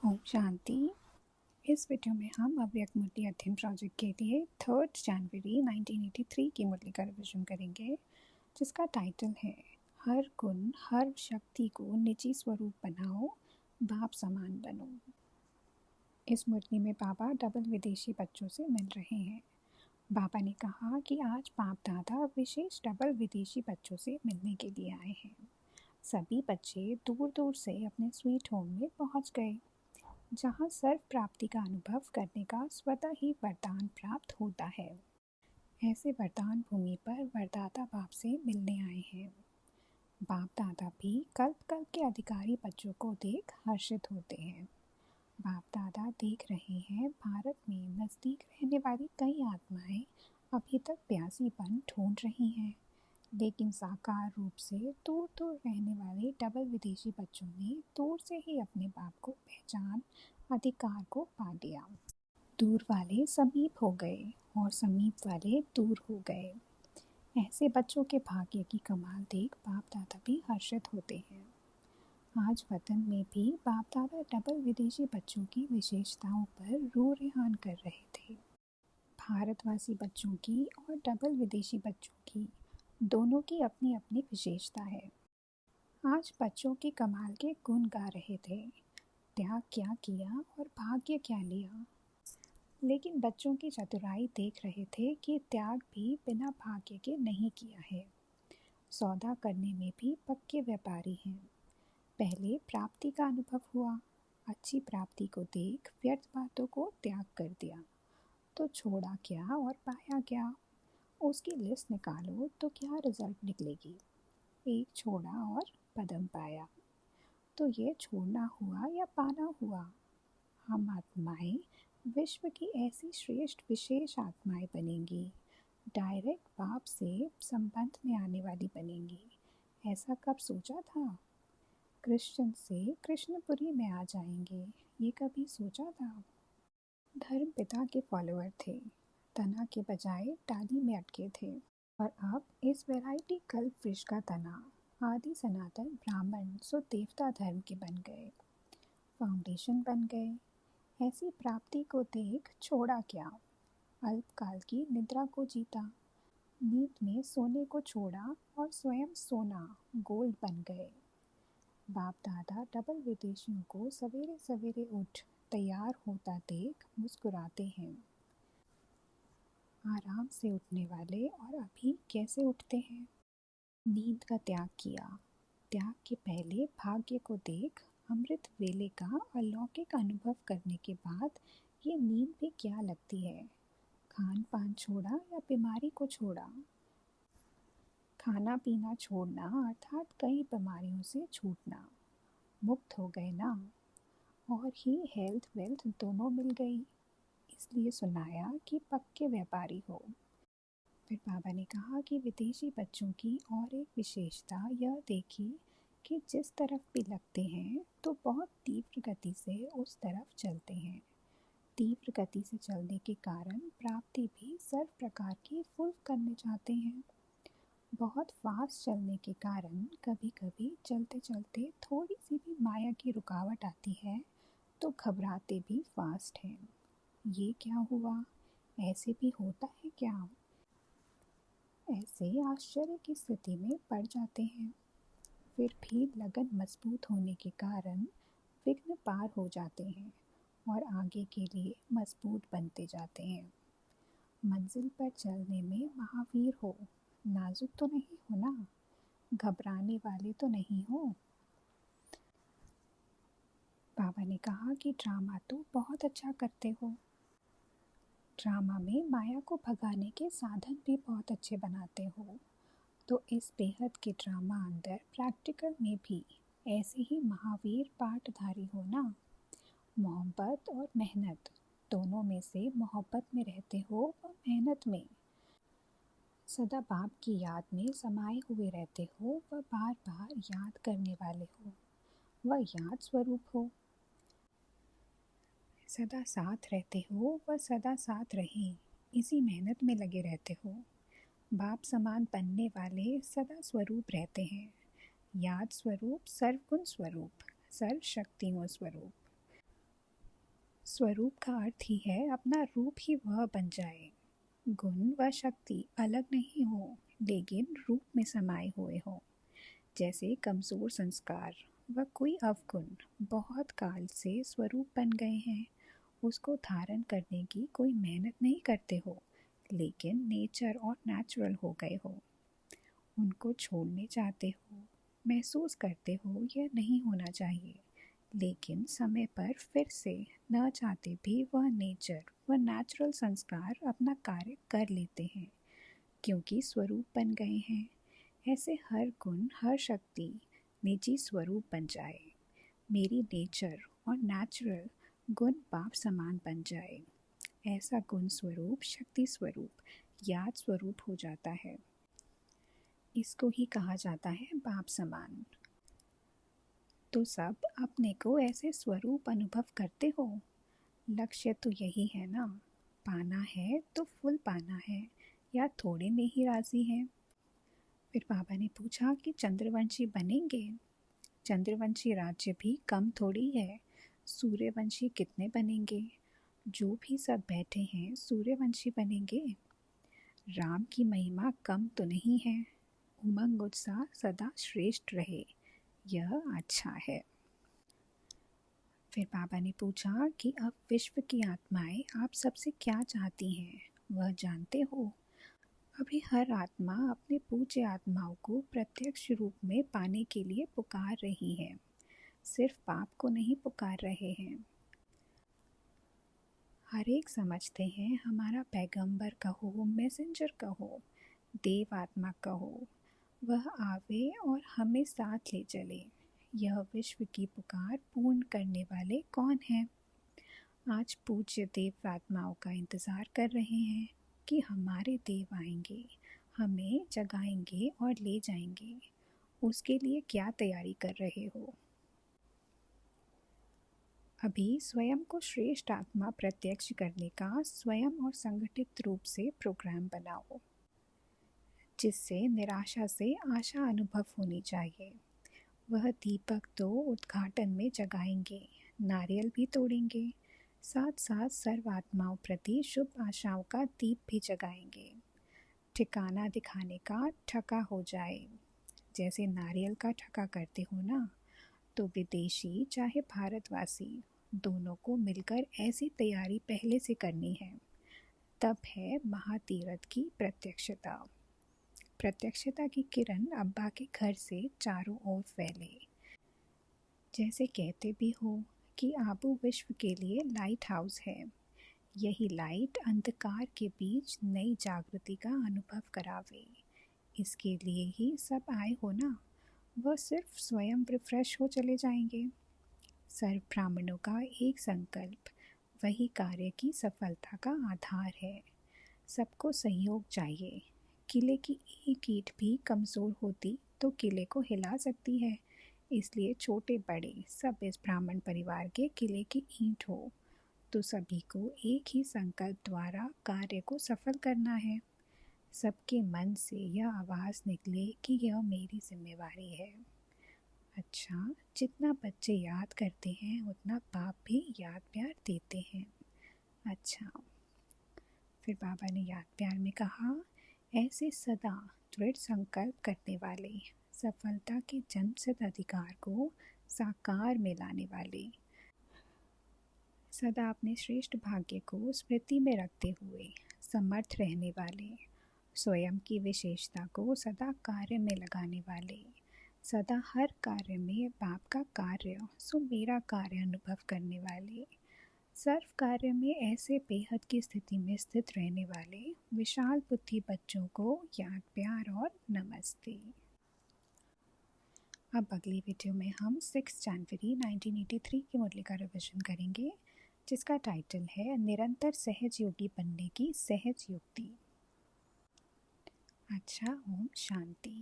ओम शांति। इस वीडियो में हम अव्यक्त मूर्ति अध्ययन प्रोजेक्ट के लिए 3 जनवरी 1983 की मुरली का रिविजन करेंगे, जिसका टाइटल है हर गुण हर शक्ति को निजी स्वरूप बनाओ, बाप समान बनो। इस मुरली में बाबा डबल विदेशी बच्चों से मिल रहे हैं। बाबा ने कहा कि आज बाप दादा विशेष डबल विदेशी बच्चों से मिलने के लिए आए हैं। सभी बच्चे दूर दूर से अपने स्वीट होम में पहुंच गए, जहाँ सर्व प्राप्ति का अनुभव करने का स्वतः ही वरदान प्राप्त होता है। ऐसे वरदान भूमि पर वरदाता बाप से मिलने आए हैं। बाप दादा भी कल्प कल्प के अधिकारी बच्चों को देख हर्षित होते हैं। बाप दादा देख रहे हैं भारत में नज़दीक रहने वाली कई आत्माएं अभी तक प्यासीपन ढूंढ रही हैं, लेकिन साकार रूप से दूर दूर रहने वाले डबल विदेशी बच्चों ने दूर से ही अपने बाप को पहचान अधिकार को पा लिया। दूर वाले समीप हो गए और समीप वाले दूर हो गए। ऐसे बच्चों के भाग्य की कमाल देख बाप दादा भी हर्षित होते हैं। आज वतन में भी बाप दादा डबल विदेशी बच्चों की विशेषताओं पर रू रेहान कर रहे थे। भारतवासी बच्चों की और डबल विदेशी बच्चों की दोनों की अपनी अपनी विशेषता है। आज बच्चों के कमाल के गुण गा रहे थे, त्याग क्या किया और भाग्य क्या लिया। लेकिन बच्चों की चतुराई देख रहे थे कि त्याग भी बिना भाग्य के नहीं किया है। सौदा करने में भी पक्के व्यापारी हैं। पहले प्राप्ति का अनुभव हुआ, अच्छी प्राप्ति को देख व्यर्थ बातों को त्याग कर दिया, तो छोड़ा क्या और पाया क्या, उसकी लिस्ट निकालो तो क्या रिजल्ट निकलेगी। एक छोड़ा और पदम पाया, तो ये छोड़ना हुआ या पाना हुआ। हम आत्माएं विश्व की ऐसी श्रेष्ठ विशेष आत्माएं बनेंगी, डायरेक्ट बाप से संबंध में आने वाली बनेंगी। ऐसा कब सोचा था? कृष्ण से कृष्णपुरी में आ जाएंगे, ये कभी सोचा था? धर्म पिता के फॉलोअर थे, तना के बजाय टाली में अटके थे, और अब इस वैरायटी कल्प वृक्ष का तना आदि सनातन ब्राह्मण सो देवता धर्म के बन गए, फाउंडेशन बन गए। ऐसी प्राप्ति को देख छोड़ा क्या, अल्पकाल की निद्रा को जीता, नींद में सोने को छोड़ा और स्वयं सोना गोल्ड बन गए। बाप दादा डबल विदेशियों को सवेरे सवेरे उठ तैयार होता देख मुस्कुराते हैं। आराम से उठने वाले और अभी कैसे उठते हैं? नींद का त्याग किया। त्याग के पहले भाग्य को देख अमृत वेले का अलौकिक अनुभव करने के बाद ये नींद भी क्या लगती है। खान पान छोड़ा या बीमारी को छोड़ा। खाना पीना छोड़ना अर्थात कई बीमारियों से छूटना, मुक्त हो गए ना। और ही हेल्थ वेल्थ दोनों मिल गई, इसलिए सुनाया कि पक्के व्यापारी हो। फिर बाबा ने कहा कि विदेशी बच्चों की और एक विशेषता यह देखी कि जिस तरफ भी लगते हैं तो बहुत तीव्र गति से उस तरफ चलते हैं। तीव्र गति से चलने के कारण प्राप्ति भी सर्व प्रकार की फुल करने चाहते हैं। बहुत फास्ट चलने के कारण कभी कभी चलते चलते थोड़ी सी भी माया की रुकावट आती है तो घबराते भी फास्ट हैं। ये क्या हुआ, ऐसे भी होता है क्या? ऐसे आश्चर्य की स्थिति में पड़ जाते हैं। फिर भी लगन मजबूत होने के कारण विघ्न पार हो जाते हैं और आगे के लिए मजबूत बनते जाते हैं। मंजिल पर चलने में महावीर हो, नाजुक तो नहीं हो ना, घबराने वाले तो नहीं हो। बाबा ने कहा कि ड्रामा तो बहुत अच्छा करते हो, ड्रामा में माया को भगाने के साधन भी बहुत अच्छे बनाते हो, तो इस बेहद के ड्रामा अंदर प्रैक्टिकल में भी ऐसे ही महावीर पाठधारी हो ना। मोहब्बत और मेहनत दोनों में से मोहब्बत में रहते हो और मेहनत में सदा बाप की याद में समाये हुए रहते हो, वह बार बार याद करने वाले हो, वह याद स्वरूप हो। सदा साथ रहते हो, वह सदा साथ रहे, इसी मेहनत में लगे रहते हो। बाप समान बनने वाले सदा स्वरूप रहते हैं, याद स्वरूप, सर्वगुण स्वरूप, सर्व शक्तियों स्वरूप। स्वरूप का अर्थ ही है अपना रूप ही वह बन जाए। गुण व शक्ति अलग नहीं हो, लेकिन रूप में समाये हुए हो। जैसे कमज़ोर संस्कार व कोई अवगुण बहुत काल से स्वरूप बन गए हैं, उसको धारण करने की कोई मेहनत नहीं करते हो, लेकिन नेचर और नेचुरल हो गए हो। उनको छोड़ने चाहते हो, महसूस करते हो यह नहीं होना चाहिए, लेकिन समय पर फिर से न चाहते भी वह नेचर व नेचुरल संस्कार अपना कार्य कर लेते हैं, क्योंकि स्वरूप बन गए हैं। ऐसे हर गुण हर शक्ति निजी स्वरूप बन जाए। मेरी नेचर और नेचुरल गुण बाप समान बन जाए। ऐसा गुण स्वरूप शक्ति स्वरूप याद स्वरूप हो जाता है। इसको ही कहा जाता है बाप समान। तो सब अपने को ऐसे स्वरूप अनुभव करते हो। लक्ष्य तो यही है ना, पाना है तो फुल पाना है, या थोड़े में ही राजी है। फिर बाबा ने पूछा कि चंद्रवंशी बनेंगे? चंद्रवंशी राज्य भी कम थोड़ी है। सूर्यवंशी कितने बनेंगे? जो भी सब बैठे हैं सूर्यवंशी बनेंगे। राम की महिमा कम तो नहीं है। उमंग उत्साह सदा श्रेष्ठ रहे, यह अच्छा है। फिर बाबा ने पूछा कि अब विश्व की आत्माएं आप सबसे क्या चाहती हैं, वह जानते हो? अभी हर आत्मा अपने पूज्य आत्माओं को प्रत्यक्ष रूप में पाने के लिए पुकार रही है, सिर्फ बाप को नहीं पुकार रहे हैं। हर एक समझते हैं हमारा पैगंबर कहो, मैसेंजर कहो, देव आत्मा कहो, वह आवे और हमें साथ ले चले। यह विश्व की पुकार पूर्ण करने वाले कौन हैं? आज पूज्य देव आत्माओं का इंतज़ार कर रहे हैं कि हमारे देव आएंगे, हमें जगाएंगे और ले जाएंगे। उसके लिए क्या तैयारी कर रहे हो? अभी स्वयं को श्रेष्ठ आत्मा प्रत्यक्ष करने का स्वयं और संगठित रूप से प्रोग्राम बनाओ, जिससे निराशा से आशा अनुभव होनी चाहिए। वह दीपक तो उद्घाटन में जगाएंगे, नारियल भी तोड़ेंगे, साथ साथ सर्व आत्माओं प्रति शुभ आशाओं का दीप भी जगाएंगे। ठिकाना दिखाने का ठका हो जाए, जैसे नारियल का ठका करते हो ना, तो विदेशी चाहे भारतवासी दोनों को मिलकर ऐसी तैयारी पहले से करनी है। तब है महातीरथ की प्रत्यक्षता। प्रत्यक्षता की किरण अब्बा के घर से चारों ओर फैले। जैसे कहते भी हो कि आबू विश्व के लिए लाइट हाउस है। यही लाइट अंधकार के बीच नई जागृति का अनुभव करावे। इसके लिए ही सब आए हो ना। वह सिर्फ स्वयं रिफ्रेश हो चले जाएंगे। सर्व ब्राह्मणों का एक संकल्प वही कार्य की सफलता का आधार है। सबको सहयोग चाहिए। किले की एक ईंट भी कमज़ोर होती तो किले को हिला सकती है, इसलिए छोटे बड़े सब इस ब्राह्मण परिवार के किले की ईंट हो, तो सभी को एक ही संकल्प द्वारा कार्य को सफल करना है। सबके मन से यह आवाज़ निकले कि यह मेरी जिम्मेवारी है। अच्छा, जितना बच्चे याद करते हैं उतना बाप भी याद प्यार देते हैं। अच्छा, फिर बाबा ने याद प्यार में कहा, ऐसे सदा दृढ़ संकल्प करने वाले, सफलता के जन्मसिद्ध अधिकार को साकार में लाने वाले, सदा अपने श्रेष्ठ भाग्य को स्मृति में रखते हुए समर्थ रहने वाले, स्वयं की विशेषता को सदा कार्य में लगाने वाले, सदा हर कार्य में बाप का कार्य सो मेरा कार्य अनुभव करने वाले, सर्व कार्य में ऐसे बेहद की स्थिति में स्थित रहने वाले विशाल बुद्धि बच्चों को याद प्यार और नमस्ते। अब अगली वीडियो में हम 6 जनवरी 1983 की मुरली का रिविजन करेंगे, जिसका टाइटल है निरंतर सहज योगी बनने की सहज युक्ति। अच्छा, ओम शांति।